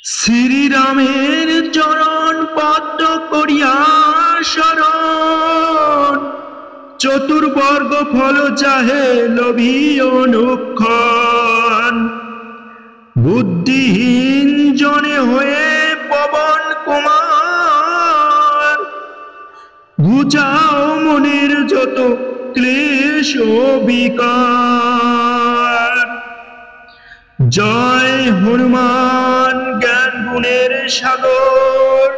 শ্রীরামের চরণ পদ্ম করিয়া শরণ, চতুর্বর্গ ফল চাহে লোভী অনুক্ষণ। বুদ্ধিহীন জনে হয়ে পবন কুমার, ঘুচাও মনের যত ক্লেশ ও বিকার। জয় হনুমান জ্ঞান গুণের সাগর,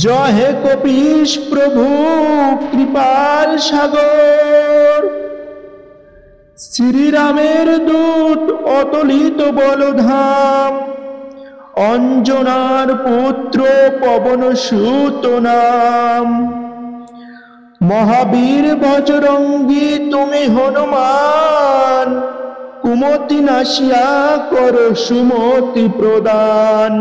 জয় হে কপীশ প্রভু কৃপার সাগর। শ্রীরামের দূত অতলিত বলধাম, অঞ্জনার পুত্র পবন সুত নাম। মহাবীর বজরঙ্গী তুমি হনুমান, কুমতি নাশিয়া করো সুমতি প্রদান।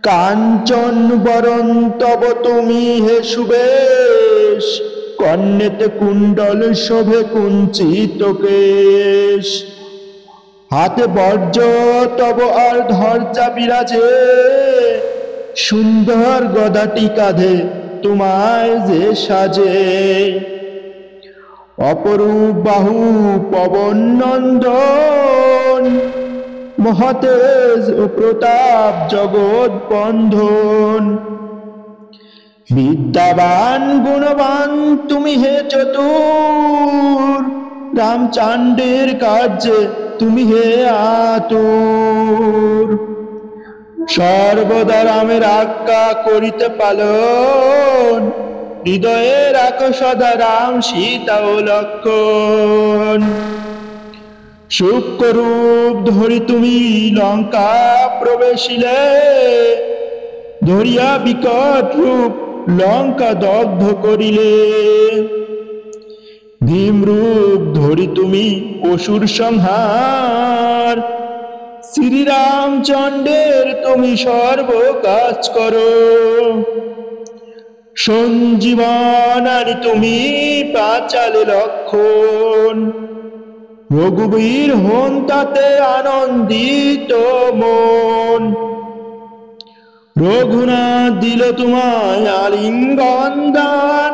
কাঞ্চন বরণ তব তুমি হে সুবেশ, কর্ণেতে কুণ্ডল শোভে কুঞ্চিত কেশ। হাতে বর্জ তব আর ধ্বজা বিরাজে, সুন্দর গদাটি কাঁধে তোমায় যে সাজে। অপরূপ বাহু পবন নন্দন, মহাতেজ ও প্রতাপ জগৎ বন্ধন। বিদ্যাবান গুণবান তুমি হে চতুর, রামচন্দ্রের কার্যে তুমি হে আতুর। সর্বদা রামের আজ্ঞা করিতে পালন, হৃদয়ে রাখো সদা রাম সীতা ও লক্ষণ। সূক্ষ্মরূপ ধরি তুমি লঙ্কা প্রবেশিলে, ধরিয়া বিকট রূপ লঙ্কা দগ্ধ করিলে। ভীম রূপ ধরি তুমি অসুর সংহার, শ্রীরামচন্দ্রের তুমি সর্ব কাজ করো। সঞ্জীবন আনি তুমি পাঁচালে লক্ষণ, রঘুবীর হন তাতে আনন্দিত মন। রঘুনাথ দিল তোমায় আলিঙ্গন দান,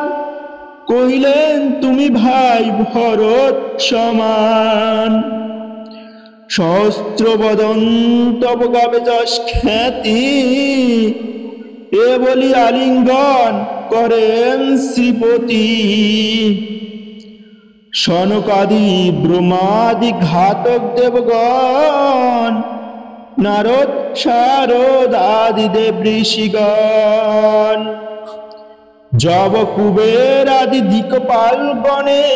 কহিলেন তুমি ভাই ভরত সমান। সহস্র বদন তব গাবে যশ খ্যাতি, এ বলি আলিঙ্গন করেন শ্রীপতি। সনকাদি ব্রহ্মাদি ঘাতক দেবগণ, নারদ শারদ আদি দেব ঋষিগণ। যব কুবের আদি দিকপাল গণে,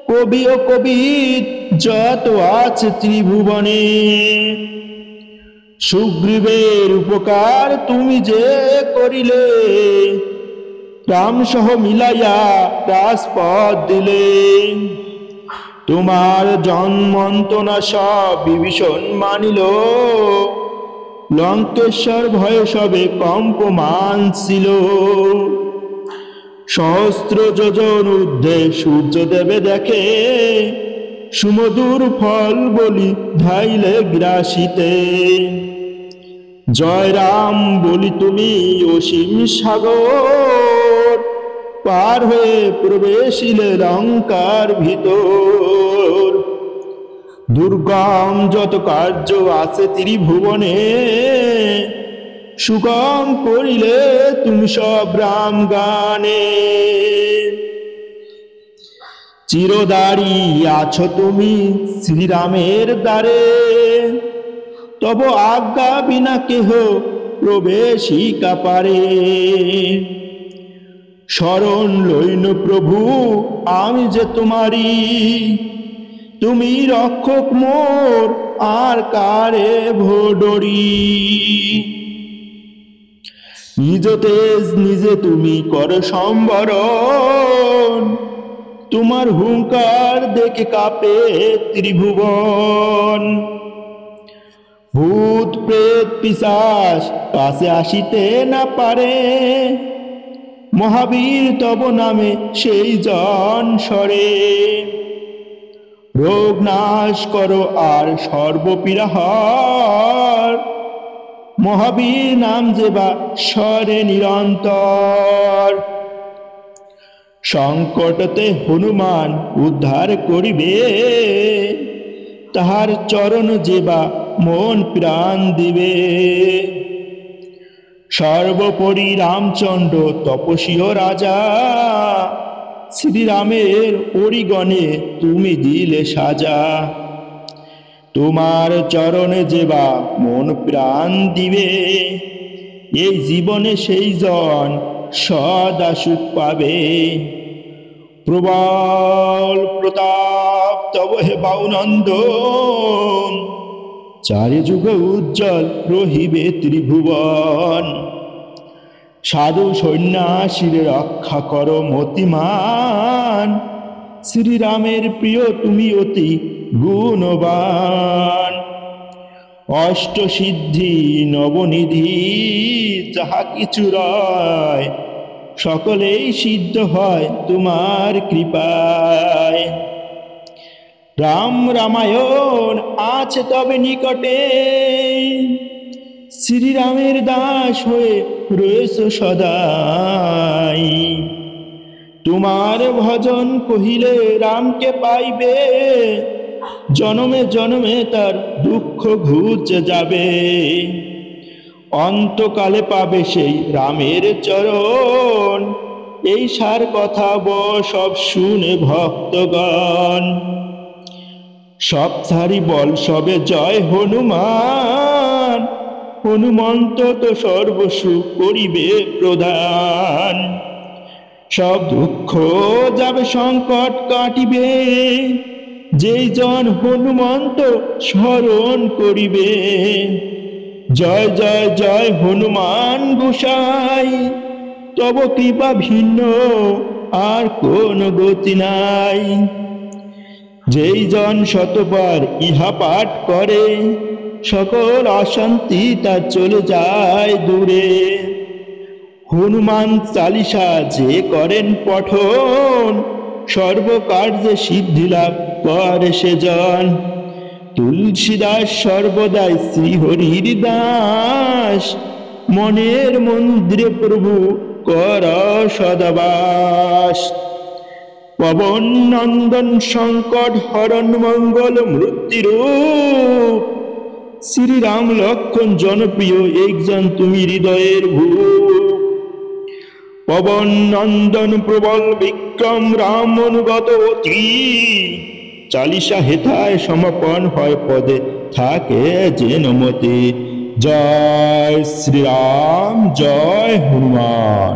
কবি ও কবির যত আছে ত্রিভুবনে। সুগ্রীবের উপকার তুমি যে করিলে, রাম সহ মিলাইয়া রাজপথ দিলে। তোমার জন্মন্তনা সব বিভীষণ মানিল, লঙ্কেশ্বর ভয়ে সবে কম্পমান ছিল। সহস্র যোজন ঊর্ধ্বে সূর্য দেবে দেখে, সুমধুর ফল বলি ধাইলে গ্রাসিতে। জয় রাম বলি তুমি অসীম সাগর, পার হয়ে প্রবেশিলে লঙ্কার ভিতর। দুর্গম যত কার্য আছে ত্রিভুবনে, সুগম করিলে তুমি সব রাম গানে। চিরদারি আছো তুমি শ্রীরামের দ্বারে, তব আজ্ঞা বিনা কেহ প্রবেশিকা পারে। শরণ লইন প্রভু আমি যে তোমারি, তুমি রক্ষক মোর আর কারে ভোডরি। নিজ তেজ নিজে তুমি কর সম্বরণ, তোমার হুঙ্কার দেখে কাঁপে ত্রিভুবন। ভূত প্রেত পিশাচ কাছে আসিতে না পারে, মহাবীর তব নামে সেই জন সরে। রোগ নাশ করো আর সর্বপীড়া হার, মহাবীর নাম যেবা স্বরে নিরন্তর। সংকটতে হনুমান উদ্ধার করিবে, তাহার চরণ যেবা মন প্রাণ দিবে। সর্বোপরি রামচন্দ্র তপস্বী রাজা, শ্রীরামের পরিগণে তুমি দিলে সাজা। তোমার চরণে যেবা মন প্রাণ দিবে, এই জীবনে সেই জন সদা সুখ পাবে। প্রবল প্রতাপ তব হে বাউনন্দন, চারি যুগ উজ্জ্বল রহিবে ত্রিভুবন। সাধু সন্ন্যাসীর রক্ষা করো মতিমান, শ্রীরামের প্রিয় তুমি অতি গুণবান। অষ্টসিদ্ধি নবনিধি যাহা কিছু রয়, সকলেই সিদ্ধ হয় তোমার কৃপায়। রাম রামায়ণ আছে তবে নিকটে, শ্রীরামের দাস হয়ে রয়েছ সদাই। তোমার ভজন কহিলে রামকে পাইবে, জনমে জনমে তার দুঃখ ঘুচে যাবে। অন্তকালে পাবে সেই রামের চরণ, এই সার কথা সব শুনে ভক্তগণ। সব সারি বল সবে জয় হনুমান, হনুমন্ত তো সর্বসুখ করিবে প্রদান। সব দুঃখ যাবে সংকট কাটিবে, যেই জন হনুমন্ত স্মরণ করিবে। জয় জয় জয় হনুমান গোসাই, তব কৃপা ভিন্ন আর কোন গতি নাই। যেই জন শতবার ইহা পাঠ করে, সকল অশান্তি তার চলে যায় দূরে। হনুমান চালিসা যে করেন পঠন, সর্বকার্যে সিদ্ধি লাভ করে সেজন। তুলসীদাস সর্বদাই শ্রীহরির দাস, মনের মন্দিরে প্রভু কর সদাবাস। পবন নন্দন সংকট হরণ মঙ্গল মৃত্যুরূপ, শ্রীরাম লক্ষণ জনপ্রিয় একজন তুমি হৃদয়ের ভূপ। পবন নন্দন প্রবল বিক্রম রাম অনুগত অতি, চালিসা হেথায় সমাপন হয় পদে থাকে যেন মতি। জয় শ্রীরাম জয় হনুমান।